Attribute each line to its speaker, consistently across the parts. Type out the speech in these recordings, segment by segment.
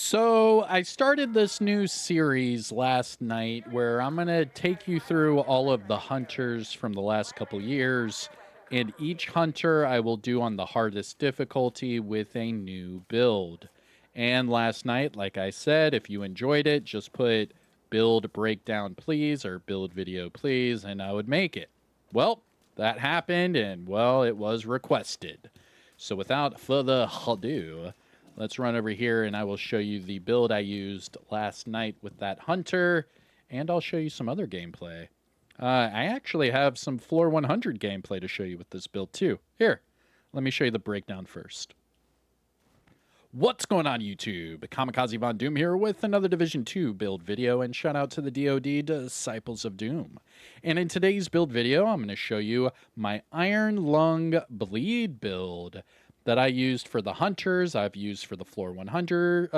Speaker 1: So, I started this new series last night where I'm going to take you through all of the hunters from the last couple years. And each hunter I will do on the hardest difficulty with a new build. And last night, like I said, if you enjoyed it, just put build breakdown please or build video please, and I would make it. Well, that happened, and well, it was requested. So, without further ado, let's run over here and I will show you the build I used last night with that hunter, and I'll show you some other gameplay. I actually have some Floor 100 gameplay to show you with this build too. Here, let me show you the breakdown first. What's going on, YouTube? Kamikazevondoom here with another Division 2 build video, and shout out to the DoD Disciples of Doom. And in today's build video, I'm going to show you my Iron Lung Bleed build that I used for the hunters. I've used for the Floor 100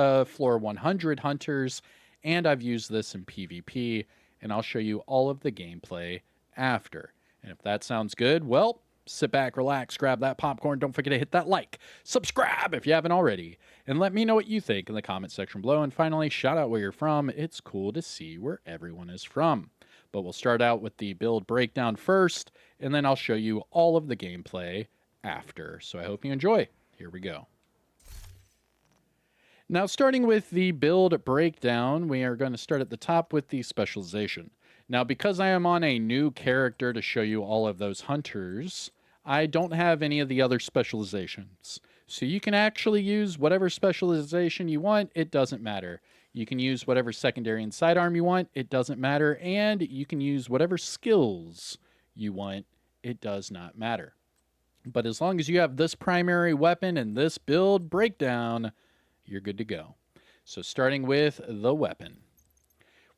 Speaker 1: hunters, and I've used this in PvP, and I'll show you all of the gameplay after. And if that sounds good, well, sit back, relax, grab that popcorn. Don't forget to hit that like, subscribe if you haven't already, and let me know what you think in the comment section below. And finally, shout out where you're from. It's cool to see where everyone is from. But we'll start out with the build breakdown first, and then I'll show you all of the gameplay after. So I hope you enjoy. Here we go. Now, starting with the build breakdown, we are going to start at the top with the specialization. Now, because I am on a new character to show you all of those hunters, I don't have any of the other specializations. So you can actually use whatever specialization you want. It doesn't matter. You can use whatever secondary and sidearm you want. It doesn't matter. And you can use whatever skills you want. It does not matter. But as long as you have this primary weapon and this build breakdown, you're good to go. So starting with the weapon.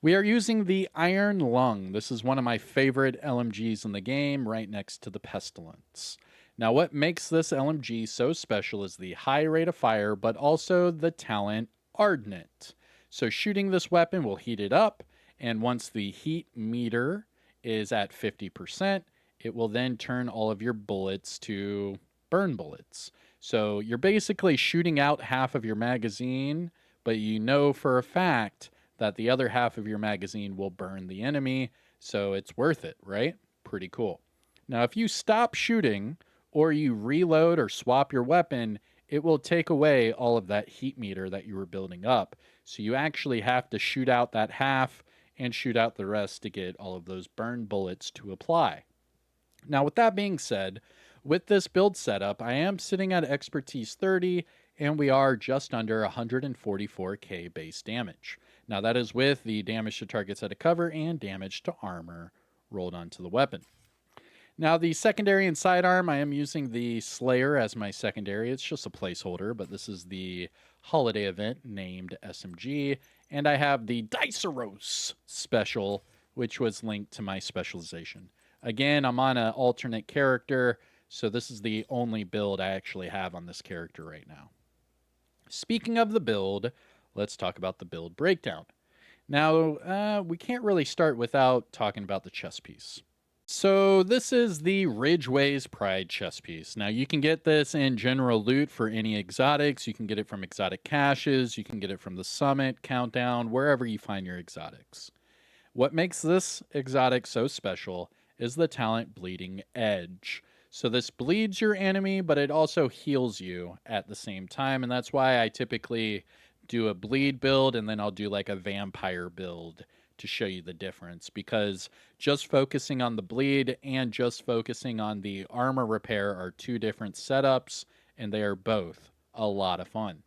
Speaker 1: We are using the Iron Lung. This is one of my favorite LMGs in the game, right next to the Pestilence. Now, what makes this LMG so special is the high rate of fire, but also the talent Ardent. So shooting this weapon will heat it up, and once the heat meter is at 50%, it will then turn all of your bullets to burn bullets. So you're basically shooting out half of your magazine, but you know for a fact that the other half of your magazine will burn the enemy, so it's worth it, right? Pretty cool. Now, if you stop shooting or you reload or swap your weapon, it will take away all of that heat meter that you were building up. So you actually have to shoot out that half and shoot out the rest to get all of those burn bullets to apply. Now, with that being said, with this build setup, I am sitting at expertise 30, and we are just under 144k base damage. Now, that is with the damage to targets out of cover and damage to armor rolled onto the weapon. Now, the secondary and sidearm, I am using the Slayer as my secondary. It's just a placeholder, but this is the holiday event named SMG, and I have the Diceros special, which was linked to my specialization. Again, I'm on an alternate character, so this is the only build I actually have on this character right now. Speaking of the build, let's talk about the build breakdown. Now, we can't really start without talking about the chess piece. So this is the Ridgeway's Pride chess piece. Now, you can get this in general loot for any exotics. You can get it from exotic caches. You can get it from the summit, countdown, wherever you find your exotics. What makes this exotic so special is the talent Bleeding Edge. So this bleeds your enemy, but it also heals you at the same time, and that's why I typically do a bleed build, and then I'll do like a vampire build to show you the difference, because just focusing on the bleed and just focusing on the armor repair are two different setups, and they are both a lot of fun.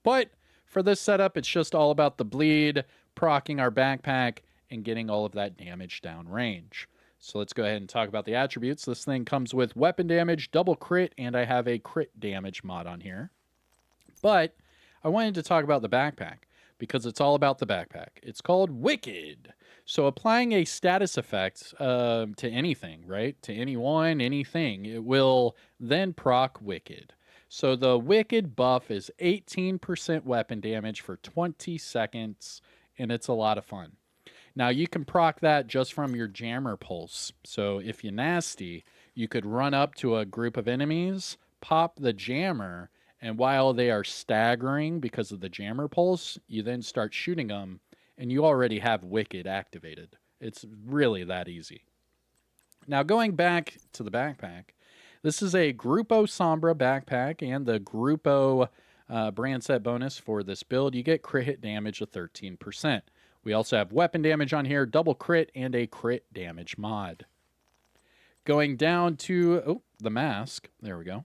Speaker 1: But for this setup, it's just all about the bleed, proccing our backpack, and getting all of that damage down range. So let's go ahead and talk about the attributes. This thing comes with weapon damage, double crit, and I have a crit damage mod on here. But I wanted to talk about the backpack because it's all about the backpack. It's called Wicked. So applying a status effect to anything, right? To anyone, anything, it will then proc Wicked. So the Wicked buff is 18% weapon damage for 20 seconds, and it's a lot of fun. Now, you can proc that just from your jammer pulse. So if you're nasty, you could run up to a group of enemies, pop the jammer, And while they are staggering because of the jammer pulse, you then start shooting them, and you already have Wicked activated. It's really that easy. Now, going back to the backpack, this is a Grupo Sombra backpack and the Grupo brand set bonus for this build. You get crit hit damage of 13%. We also have weapon damage on here, double crit, and a crit damage mod. Going down to the mask. There we go.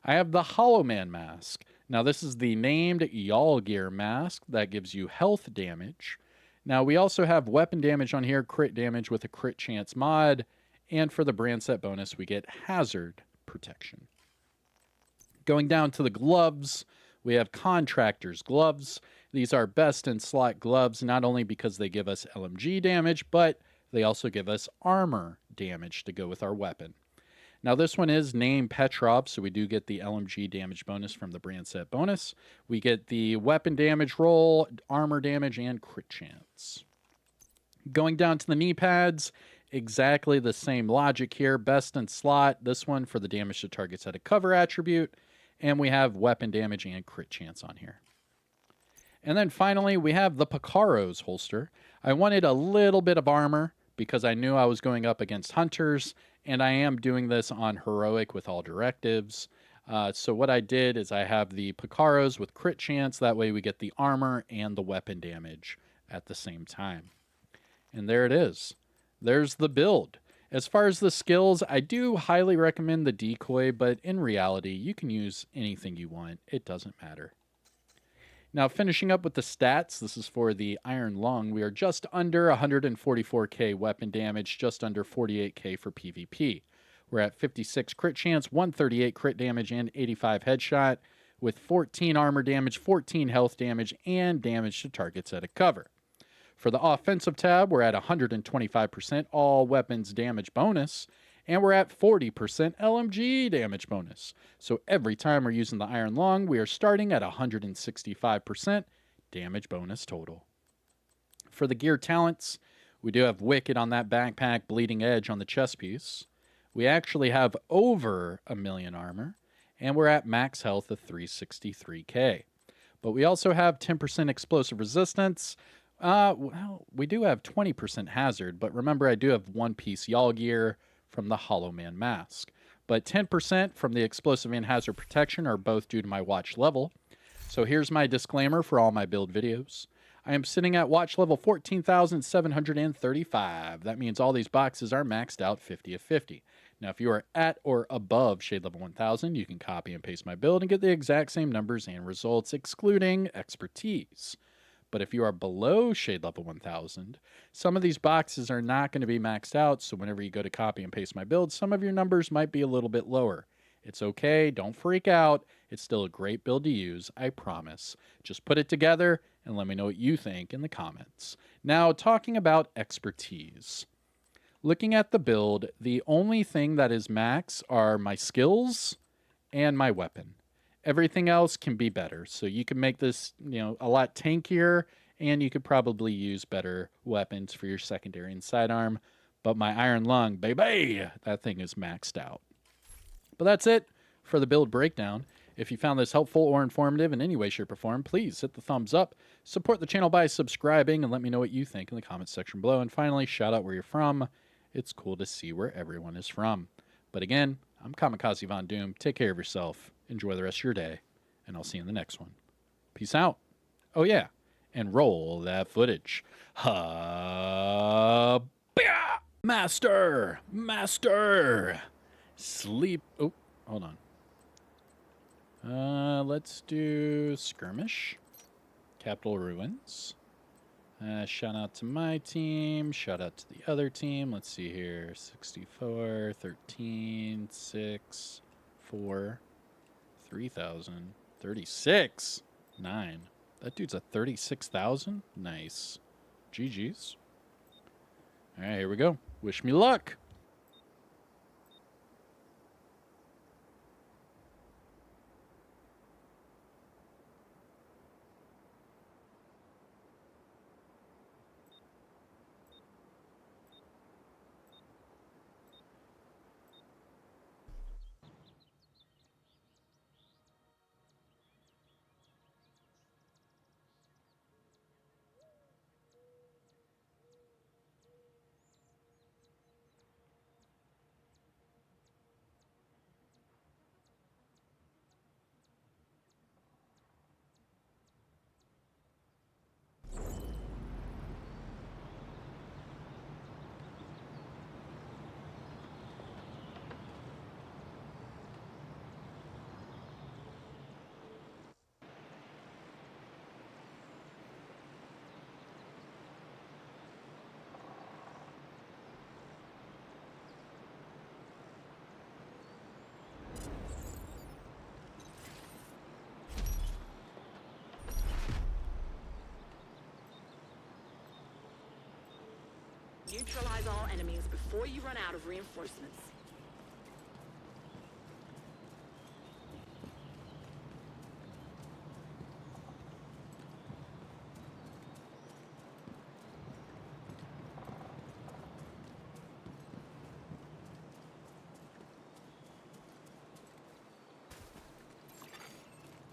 Speaker 1: I have the Hollow Man mask. Now, this is the named Gear mask that gives you health damage. Now, we also have weapon damage on here, crit damage with a crit chance mod. And for the brand set bonus, we get hazard protection. Going down to the gloves, we have Contractor's gloves. These are best in slot gloves, not only because they give us LMG damage, but they also give us armor damage to go with our weapon. Now, this one is named Petrov, so we do get the LMG damage bonus from the brand set bonus. We get the weapon damage roll, armor damage, and crit chance. Going down to the knee pads, exactly the same logic here. Best in slot, this one for the damage to targets at a cover attribute. And we have weapon damage and crit chance on here. And then finally, we have the Picaro's holster. I wanted a little bit of armor because I knew I was going up against hunters, and I am doing this on heroic with all directives. So what I did is I have the Picaro's with crit chance. That way we get the armor and the weapon damage at the same time. And there it is. There's the build. As far as the skills, I do highly recommend the decoy, but in reality, you can use anything you want. It doesn't matter. Now, finishing up with the stats, this is for the Iron Lung. We are just under 144k weapon damage, just under 48k for PvP. We're at 56 crit chance, 138 crit damage, and 85 headshot, with 14 armor damage, 14 health damage, and damage to targets at a cover. For the offensive tab, we're at 125% all weapons damage bonus, and we're at 40% LMG damage bonus. So every time we're using the Iron Lung, we are starting at 165% damage bonus total. For the gear talents, we do have Wicked on that backpack, Bleeding Edge on the chest piece. We actually have over 1 million armor, and we're at max health of 363k. But we also have 10% explosive resistance. Well, we do have 20% hazard, but remember I do have one-piece Y'all gear from the Hollow Man mask. But 10% from the explosive and hazard protection are both due to my watch level. So here's my disclaimer for all my build videos. I am sitting at watch level 14,735. That means all these boxes are maxed out 50 of 50. Now, if you are at or above shade level 1000, you can copy and paste my build and get the exact same numbers and results, excluding expertise. But if you are below shade level 1000, some of these boxes are not going to be maxed out, so whenever you go to copy and paste my build, some of your numbers might be a little bit lower. It's okay, don't freak out. It's still a great build to use, I promise. Just put it together and let me know what you think in the comments. Now, talking about expertise. Looking at the build, the only thing that is max are my skills and my weapon. Everything else can be better. So you can make this, a lot tankier, and you could probably use better weapons for your secondary and sidearm. But my Iron Lung, baby, that thing is maxed out. But that's it for the build breakdown. If you found this helpful or informative in any way, shape, or form, please hit the thumbs up. Support the channel by subscribing and let me know what you think in the comments section below. And finally, shout out where you're from. It's cool to see where everyone is from. But again, I'm Kamikazevondoom. Take care of yourself. Enjoy the rest of your day, and I'll see you in the next one. Peace out. Oh, yeah, and roll that footage. Master! Sleep. Oh, hold on. Let's do Skirmish. Capital Ruins. Shout out to my team. Shout out to the other team. Let's see here. 64, 13, 6, 4, 3,000, 36, 9. That dude's at 36,000? Nice. GG's. All right, here we go. Wish me luck.
Speaker 2: Neutralize all enemies before you run out of reinforcements.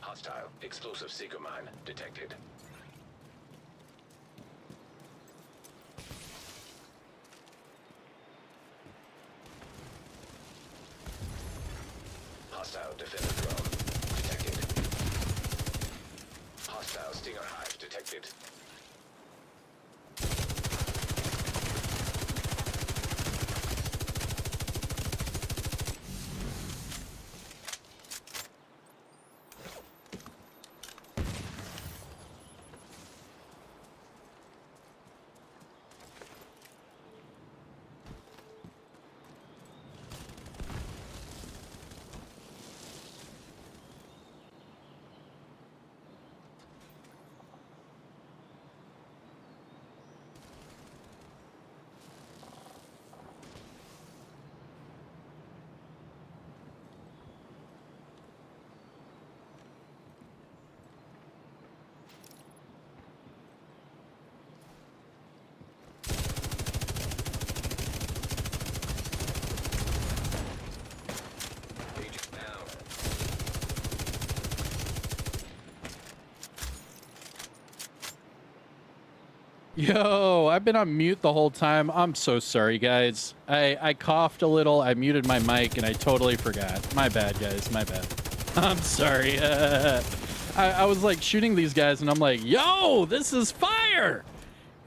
Speaker 3: Hostile explosive seeker mine detected. Hostile defender drone detected. Hostile stinger hive detected.
Speaker 1: Yo, I've been on mute the whole time. I'm so sorry, guys. I coughed a little. I muted my mic, and I totally forgot. My bad, guys. My bad. I'm sorry. I was, like, shooting these guys, and I'm like, yo, this is fire!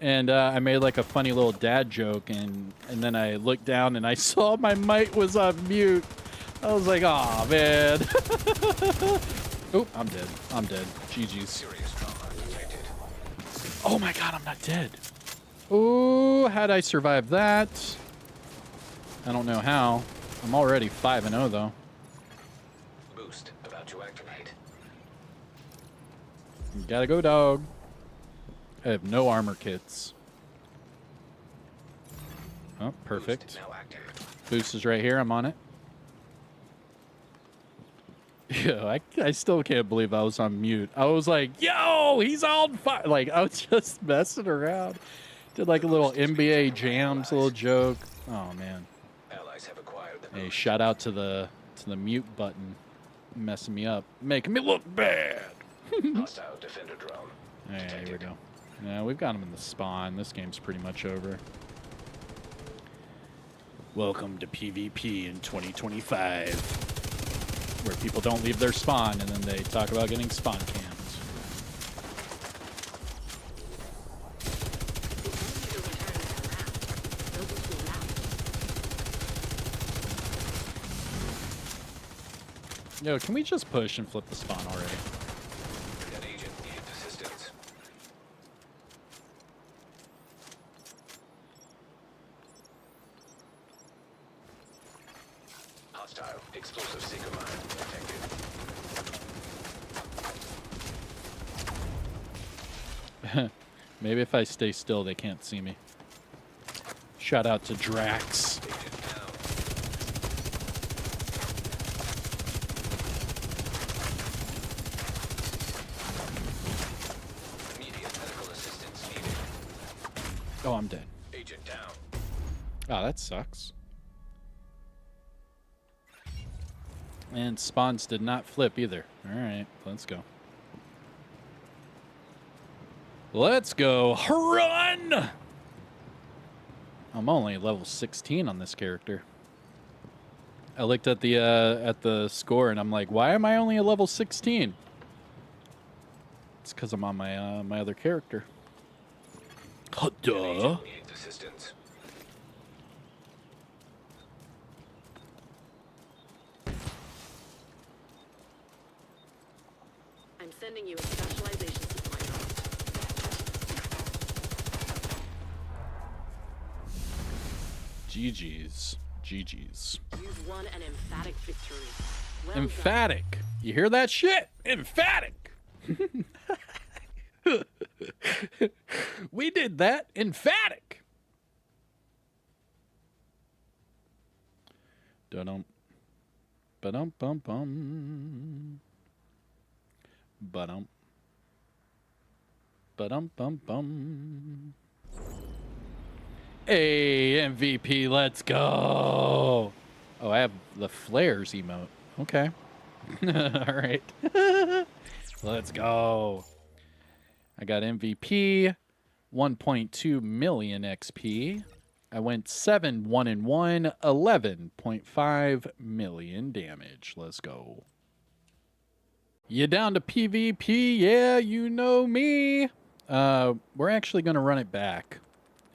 Speaker 1: And I made, like, a funny little dad joke, and then I looked down, and I saw my mic was on mute. I was like, aw, man. Oh, I'm dead. I'm dead. GG's. Oh my god, I'm not dead. Oh, how'd I survive that? I don't know how. I'm already 5-0 though.
Speaker 3: Boost about to activate.
Speaker 1: Gotta go, dog. I have no armor kits. Oh, perfect.
Speaker 3: Boost now active.
Speaker 1: Boost is right here. I'm on it. Yeah, I still can't believe I was on mute. I was like, yo, he's on fire. Like, I was just messing around. Did like a little NBA Jams little joke. Oh, man.
Speaker 3: Allies have acquired the
Speaker 1: Hey,
Speaker 3: boost.
Speaker 1: shout out to the mute button. Messing me up. Making me look bad.
Speaker 3: Hostile defender drone
Speaker 1: Hey,
Speaker 3: detected.
Speaker 1: here we go. Yeah, we've got him in the spawn. This game's pretty much over. Welcome to PvP in 2025. Where people don't leave their spawn and then they talk about getting spawn cams. Yo, can we just push and flip the spawn already?
Speaker 3: An agent needed assistance. Hostile explosive seeker mine detected.
Speaker 1: Maybe if I stay still, they can't see me. Shout out to Drax.
Speaker 3: Agent down. Immediate medical assistance needed.
Speaker 1: Oh, I'm dead.
Speaker 3: Agent down.
Speaker 1: Oh, that sucks. And spawns did not flip either. All right, let's go. Let's go. Run! I'm only level 16 on this character. I looked at the score and I'm like, why am I only a level 16? It's because I'm on my my other character. Duh.
Speaker 3: Agent needs assistance.
Speaker 2: I'm sending you a specialization supply drop.
Speaker 1: GG's. GG's.
Speaker 2: You've won an emphatic victory. Well
Speaker 1: Emphatic. You hear that shit? Emphatic. We did that. Emphatic. Dum. Ba-dum bum bum. Ba-dum. Ba-dum bum bum. Hey, MVP, let's go. Oh, I have the flares emote. Okay. All right. Let's go. I got MVP, 1.2 million XP. I went 7-1-1, 11.5 million damage. Let's go. You down to PvP? Yeah, you know me. We're actually going to run it back.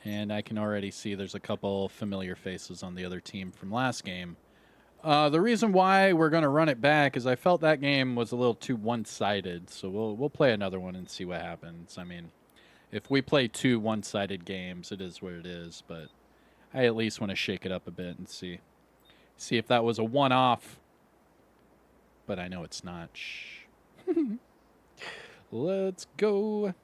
Speaker 1: And I can already see there's a couple familiar faces on the other team from last game. The reason why we're going to run it back is I felt that game was a little too one-sided. So we'll play another one and see what happens. I mean, if we play two one-sided games, it is what it is. But I at least want to shake it up a bit and see if that was a one-off. But I know it's not. Shh. Let's go.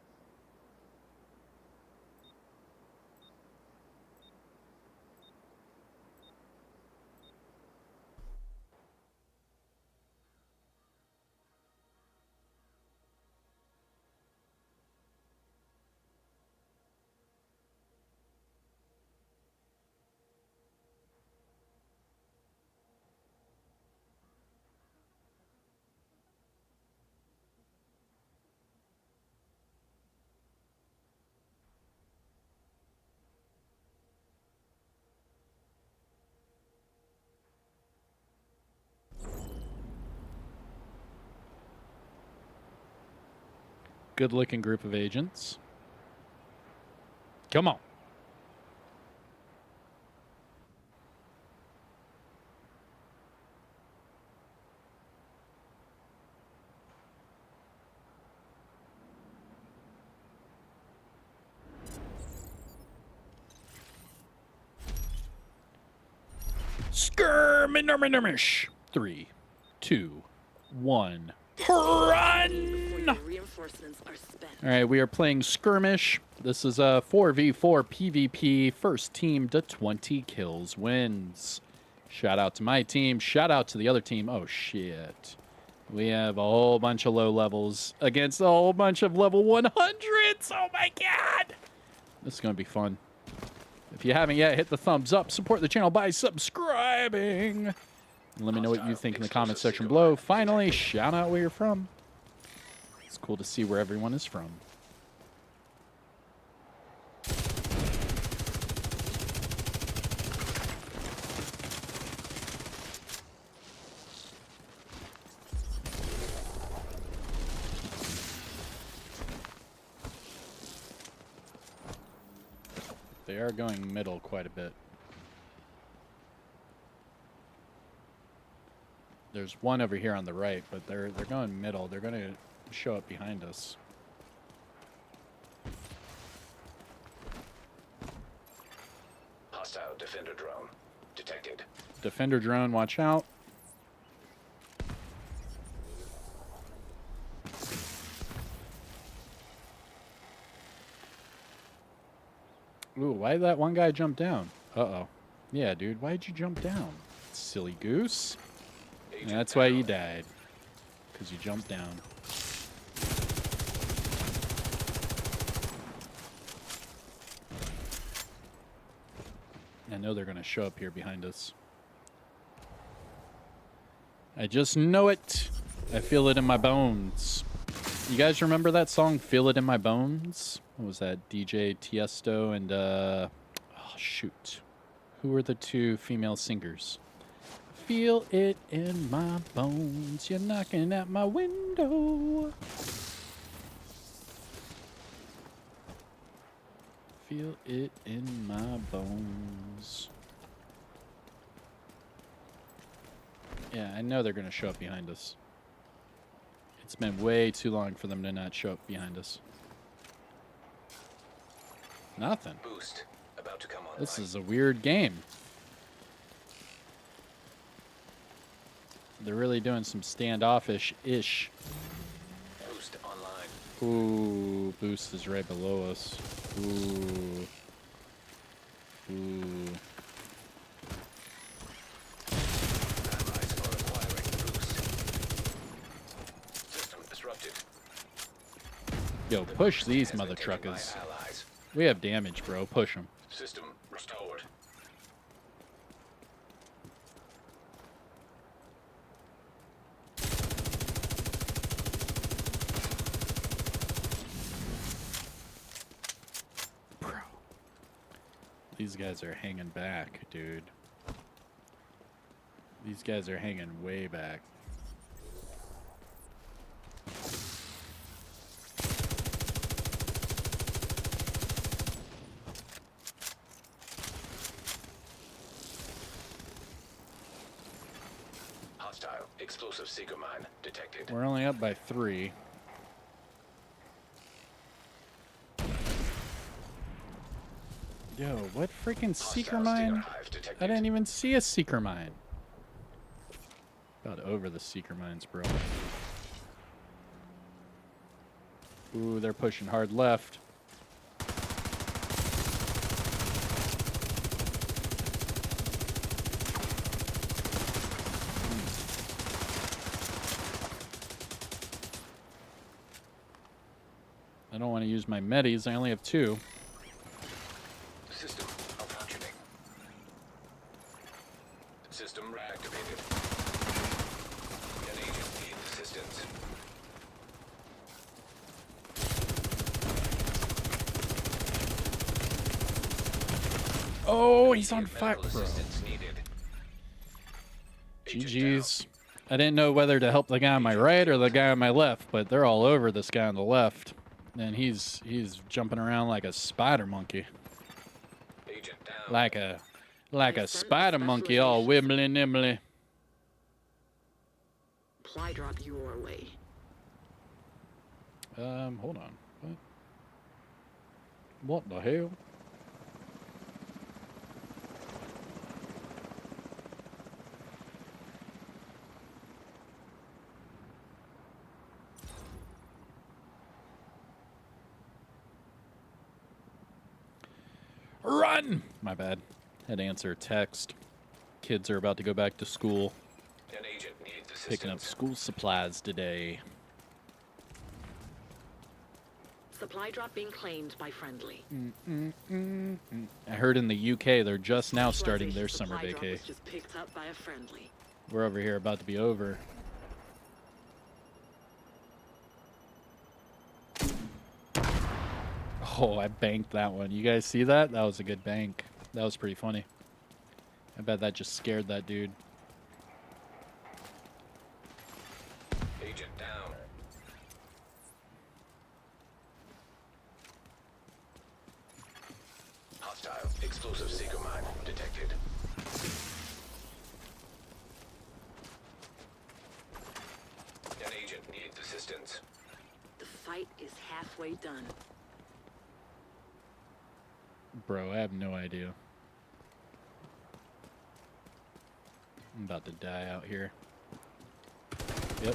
Speaker 1: Good-looking group of agents. Come on. Skirmish. 3, 2, 1. Run!
Speaker 2: Before your reinforcements are spent.
Speaker 1: All right, we are playing Skirmish. This is a 4v4 PvP. First team to 20 kills wins. Shout out to my team. Shout out to the other team. Oh, shit. We have a whole bunch of low levels against a whole bunch of level 100s. Oh, my God. This is going to be fun. If you haven't yet, hit the thumbs up. Support the channel by subscribing. And let me know what you think in the comment section below. Finally, shout out where you're from. It's cool to see where everyone is from. They are going middle quite a bit. There's one over here on the right, but they're going middle. They're going to show up behind us.
Speaker 3: Hostile defender drone detected.
Speaker 1: Defender drone, watch out. Ooh, why did that one guy jump down? Uh-oh. Yeah, dude, why'd you jump down? Silly goose. And that's why you died. Because you jumped down. I know they're going to show up here behind us. I just know it. I feel it in my bones. You guys remember that song, Feel It in My Bones? What was that? DJ Tiesto and, oh, shoot. Who were the two female singers? Feel it in my bones. You're knocking at my window. Feel it in my bones. Yeah, I know they're going to show up behind us. It's been way too long for them to not show up behind us. Nothing.
Speaker 3: Boost about to come on.
Speaker 1: This is a weird game. They're really doing some standoffish-ish.
Speaker 3: Boost online.
Speaker 1: Ooh, boost is right below us. Ooh. Ooh. Yo, push these
Speaker 3: Has been
Speaker 1: mother
Speaker 3: taken by
Speaker 1: truckers.
Speaker 3: allies.
Speaker 1: We have damage, bro. Push them.
Speaker 3: System restored.
Speaker 1: Bro. These guys are hanging back, dude. These guys are hanging way back.
Speaker 3: Hostile explosive seeker mine detected.
Speaker 1: We're only up by 3. Yo, what freaking seeker
Speaker 3: Hostile Stinger
Speaker 1: mine?
Speaker 3: hive detected.
Speaker 1: I didn't even see a seeker mine. About over the seeker mines, bro. Ooh, they're pushing hard left. I don't want to use my medis. I only have 2.
Speaker 3: System malfunctioning. System reactivated. An agent needs assistance.
Speaker 1: Oh, he's on
Speaker 3: Immediate
Speaker 1: fire,
Speaker 3: medical
Speaker 1: bro.
Speaker 3: assistance needed. Agent
Speaker 1: GG's. I didn't know whether to help the guy on my right or the guy on my left, but they're all over this guy on the left. And he's jumping around like a spider monkey.
Speaker 3: down. Agent down.
Speaker 1: Like a spider monkey all wibbly nibbly.
Speaker 2: Supply drop your way.
Speaker 1: Hold on. What the hell? Run! My bad. Had to answer a text. Kids are about to go back to school.
Speaker 3: An agent needs assistance.
Speaker 1: Picking up school supplies today.
Speaker 2: Supply drop being claimed by friendly.
Speaker 1: I heard in the UK they're just now starting their summer
Speaker 2: Supply drop
Speaker 1: vacay.
Speaker 2: was just picked up by a friendly.
Speaker 1: We're over here about to be over. Oh, I banked that one. You guys see that? That was a good bank. That was pretty funny. I bet that just scared that dude.
Speaker 3: Agent down. Hostile explosive seeker mine detected. An agent needs assistance.
Speaker 2: The fight is halfway done.
Speaker 1: Bro, I have no idea. I'm about to die out here. Yep.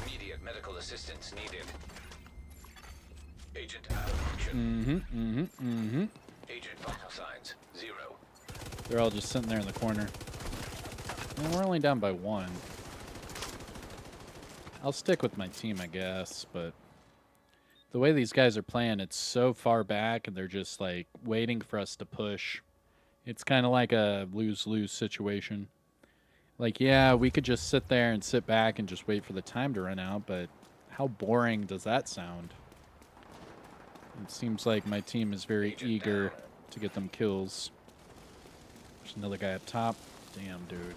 Speaker 3: Immediate medical assistance needed. Agent out of function. Agent vital signs 0.
Speaker 1: They're all just sitting there in the corner. And we're only down by 1. I'll stick with my team, I guess, but the way these guys are playing, it's so far back and they're just like waiting for us to push. It's kind of like a lose-lose situation. Like, yeah, we could just sit there and sit back and just wait for the time to run out, but how boring does that sound? It seems like my team is very
Speaker 3: Agent
Speaker 1: eager
Speaker 3: down.
Speaker 1: to get them kills. There's another guy up top. Damn, dude.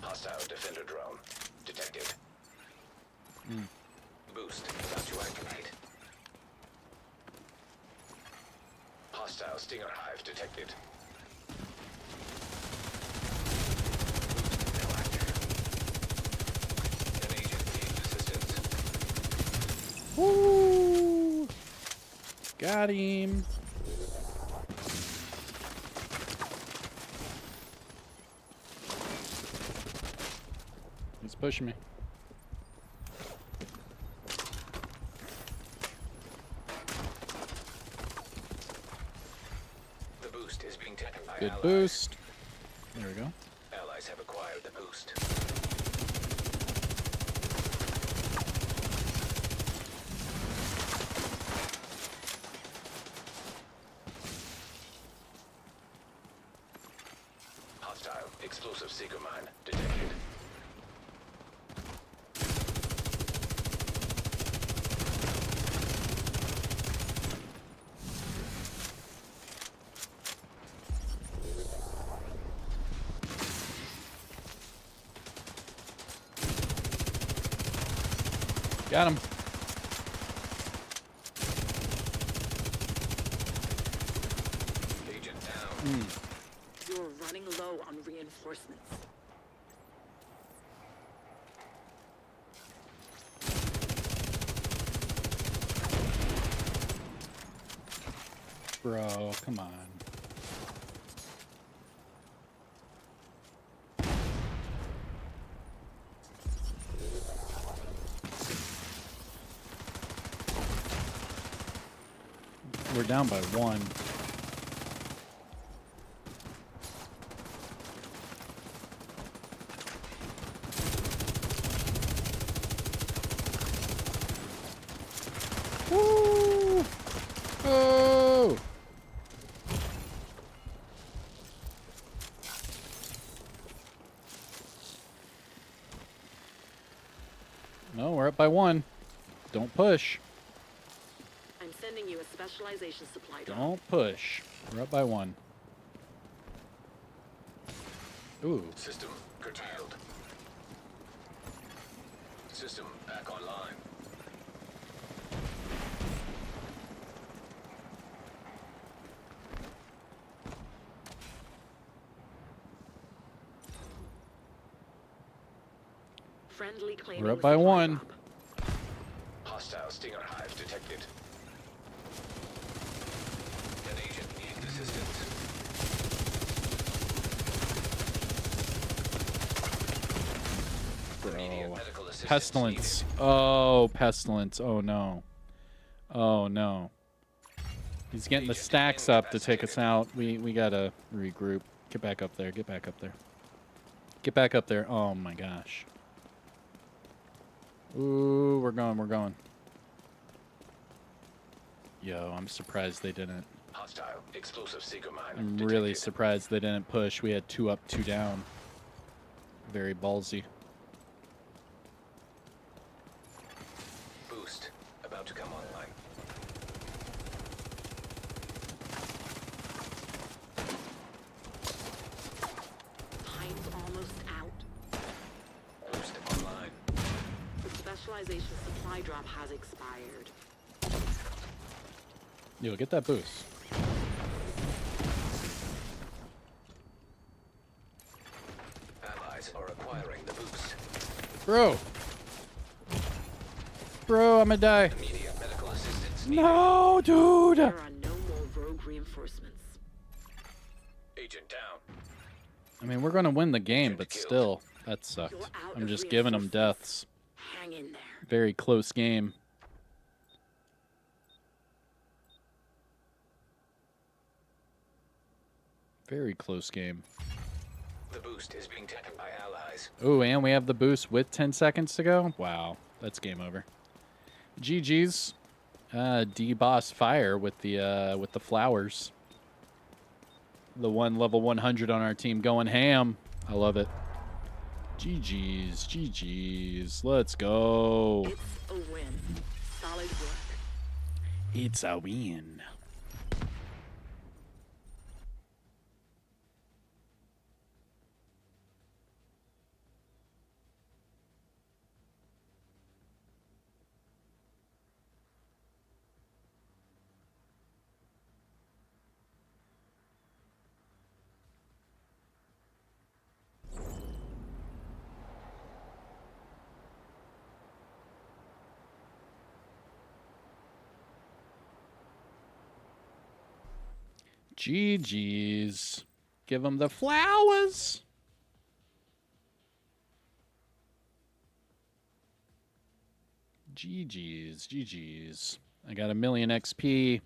Speaker 3: Hostile defender drone detected. Boost about to activate. Hostile stinger hive detected. Boost now active. An agent needs assistance.
Speaker 1: Woo! Got him. pushing me.
Speaker 3: The boost is being taken by
Speaker 1: Good
Speaker 3: allies.
Speaker 1: boost. There we go.
Speaker 3: Allies have acquired the boost. Hostile explosive seeker mine detected.
Speaker 1: Got him.
Speaker 3: Agent down.
Speaker 2: You're running low on reinforcements.
Speaker 1: Bro, come on. We're down by 1. Woo! Oh! No, we're up by 1. Don't push.
Speaker 2: I'm sending you a specialization supply drop.
Speaker 1: Don't push. We're up by 1. Ooh.
Speaker 3: System curtailed. System back online.
Speaker 2: Friendly claiming
Speaker 1: We're up
Speaker 2: the
Speaker 1: by
Speaker 2: supply
Speaker 1: 1.
Speaker 2: drop.
Speaker 3: Hostile stinger hive detected. An agent needs assistance. Immediate
Speaker 1: Bro.
Speaker 3: medical assistance
Speaker 1: Pestilence.
Speaker 3: needed.
Speaker 1: Oh, pestilence. Oh no. Oh no. He's getting the
Speaker 3: Agent
Speaker 1: stacks up to take us
Speaker 3: incapacitated.
Speaker 1: out. We gotta regroup. Get back up there. Get back up there. Get back up there. Oh my gosh. Ooh, we're going. We're going. Yo, I'm surprised they didn't.
Speaker 3: Hostile explosive seeker mine
Speaker 1: I'm
Speaker 3: detected.
Speaker 1: really surprised they didn't push. We had 2 up, 2 down. Very ballsy.
Speaker 3: Boost about to come online.
Speaker 2: Time's almost out.
Speaker 3: Boost online.
Speaker 2: The specialization supply drop has expired.
Speaker 1: Yo, get that boost.
Speaker 3: Allies are acquiring the boost.
Speaker 1: Bro. Bro, I'm gonna die.
Speaker 3: Immediate medical assistance needed.
Speaker 1: No, dude.
Speaker 2: There are no more rogue reinforcements.
Speaker 3: Agent down.
Speaker 1: I mean, we're gonna win the game,
Speaker 3: Agent
Speaker 1: but
Speaker 3: killed.
Speaker 1: still, that sucked.
Speaker 2: You're out
Speaker 1: I'm
Speaker 2: of
Speaker 1: just giving them
Speaker 2: reinforcements.
Speaker 1: deaths.
Speaker 2: Hang in there.
Speaker 1: Very close game. Very close game.
Speaker 3: The boost is being taken by allies.
Speaker 1: Oh, and we have the boost with 10 seconds to go. Wow, that's game over. GG's. D-Boss Fire with the flowers. The one level 100 on our team going ham. I love it. GG's. GG's. Let's go.
Speaker 2: It's a win. Solid work.
Speaker 1: It's a win. GG's. Give them the flowers. GG's, GG's. I got 1,000,000 XP.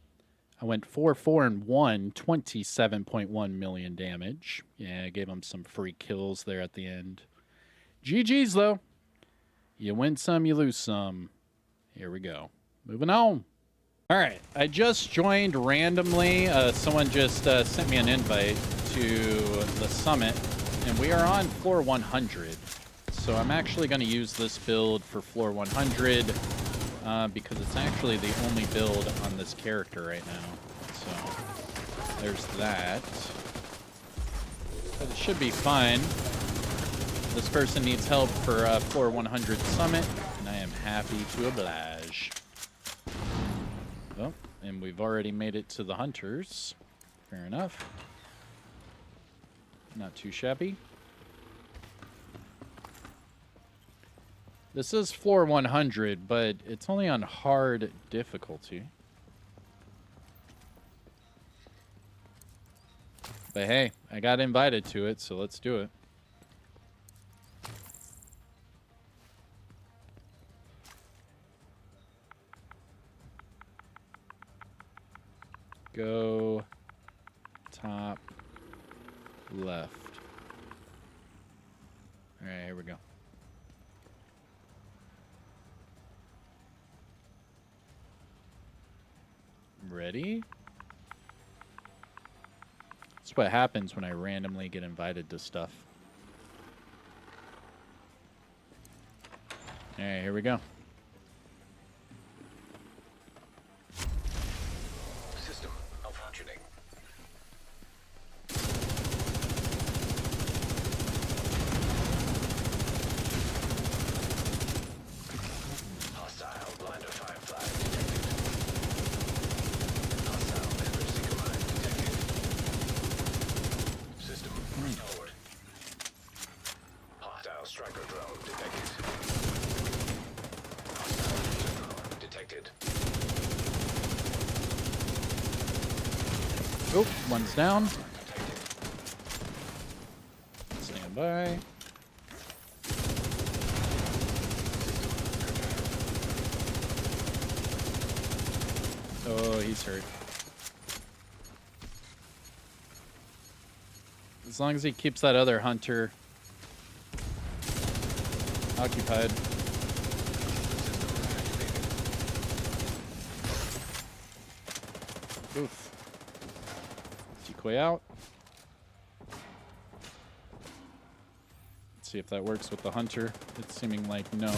Speaker 1: I went 4, 4, and 1, 27.1 million damage. Yeah, I gave him some free kills there at the end. GG's, though. You win some, you lose some. Here we go. Moving on. All right, I just joined randomly. Someone just sent me an invite to the summit, and we are on floor 100. So I'm actually going to use this build for floor 100 because it's actually the only build on this character right now. So there's that. But it should be fine. This person needs help for floor 100 summit, and I am happy to oblige. Oh, and we've already made it to the hunters. Fair enough. Not too shabby. This is floor 100, but it's only on hard difficulty. But hey, I got invited to it, so let's do it. Go top left. All right, here we go. Ready? That's what happens when I randomly get invited to stuff. All right, here we go.
Speaker 3: System malfunctioning. Hostile blinder firefly detected. Hostile member seeker mine detected. System restored. Hostile striker drone detected. Hostile laser drone detected.
Speaker 1: Oh, one's down. Stand by. Oh, he's hurt. As long as he keeps that other hunter occupied. Oof. Decoy out. Let's see if that works with the hunter. It's seeming like no.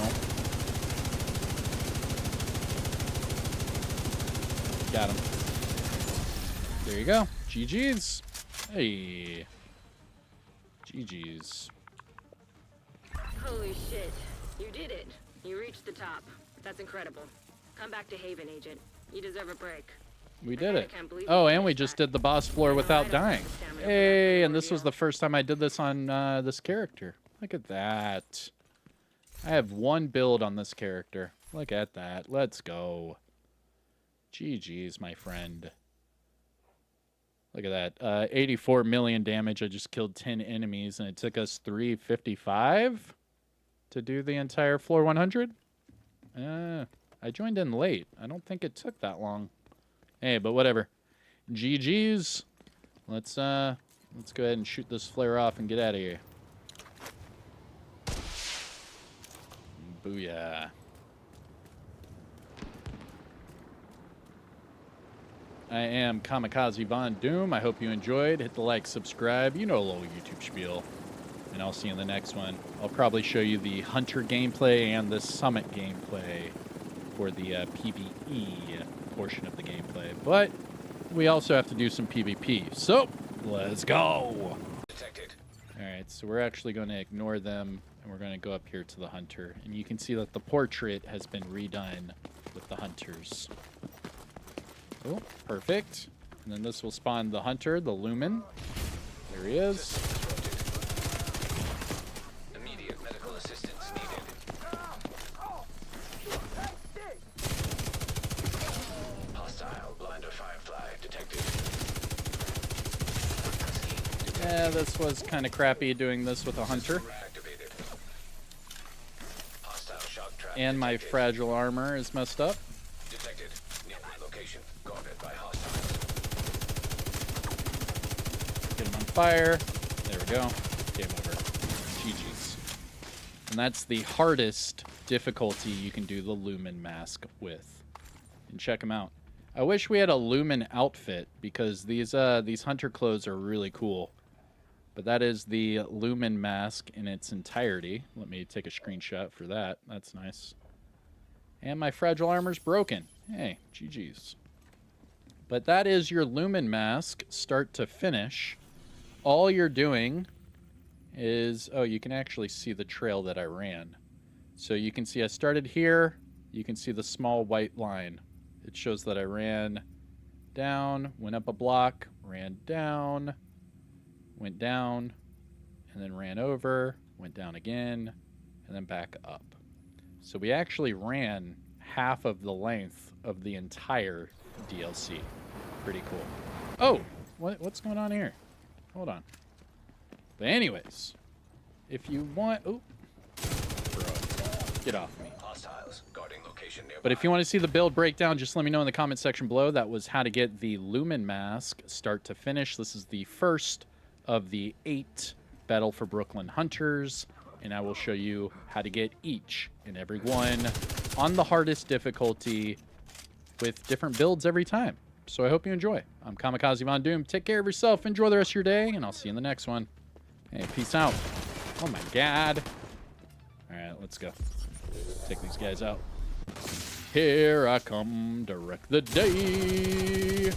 Speaker 1: Got him. There you go. GG's. Hey. GG's.
Speaker 2: Holy shit. You did it. You reached the top. That's incredible. Come back to Haven, Agent. You deserve a break.
Speaker 1: We did it.
Speaker 2: can't believe
Speaker 1: Oh,
Speaker 2: we
Speaker 1: and we
Speaker 2: finished
Speaker 1: just
Speaker 2: that.
Speaker 1: did the boss floor without dying. Hey, and this was the first time I did this on this character. Look at that. I have one build on this character. Look at that. Let's go. GG's, my friend. Look at that. 84 million damage. I just killed 10 enemies, and it took us 355 to do the entire floor 100. I joined in late. I don't think it took that long. Hey, but whatever. GG's. Let's go ahead and shoot this flare off and get out of here. Booyah. I am Kamikazevondoom. I hope you enjoyed. Hit the like, subscribe. You know a little YouTube spiel. And I'll see you in the next one. I'll probably show you the Hunter gameplay and the Summit gameplay for the PvE portion of the gameplay. But we also have to do some PvP. So, let's go!
Speaker 3: Detected.
Speaker 1: Alright, so we're actually going to ignore them, and we're going to go up here to the Hunter. And you can see that the portrait has been redone with the Hunters. Oh, perfect. And then this will spawn the Hunter, the Lumen. There he is.
Speaker 3: Immediate medical assistance needed. Hostile blinder firefly detected.
Speaker 1: Yeah, this was kind of crappy doing this with a Hunter.
Speaker 3: Activated. Hostile shock trap
Speaker 1: And my
Speaker 3: detected.
Speaker 1: fragile armor is messed up.
Speaker 3: Detected. Nearby location. Guarded by hostiles.
Speaker 1: Get him on fire. There we go. Game over. GG's. And that's the hardest difficulty you can do the Lumen Mask with. And check them out. I wish we had a Lumen outfit because these hunter clothes are really cool. But that is the Lumen Mask in its entirety. Let me take a screenshot for that. That's nice. And my fragile armor's broken. Hey, GG's. But that is your Lumen Mask start to finish. All you're doing is... Oh, you can actually see the trail that I ran. So you can see I started here. You can see the small white line. It shows that I ran down, went up a block, ran down, went down, and then ran over, went down again, and then back up. So we actually ran half of the length of the entire DLC. Pretty cool. Oh, what's going on here? Hold on. But anyways, if you want... Oh, bro, get off me.
Speaker 3: Hostiles. Guarding location nearby.
Speaker 1: But if you want to see the build breakdown, just let me know in the comment section below. That was how to get the Lumen Mask start to finish. This is the first of the 8 Battle for Brooklyn Hunters, and I will show you how to get each and every one on the hardest difficulty with different builds every time. So I hope you enjoy. I'm Kamikazevondoom. Take care of yourself, enjoy the rest of your day, and I'll see you in the next one. Hey, peace out. Oh my god. Alright, let's go. Take these guys out. Here I come to wreck the day.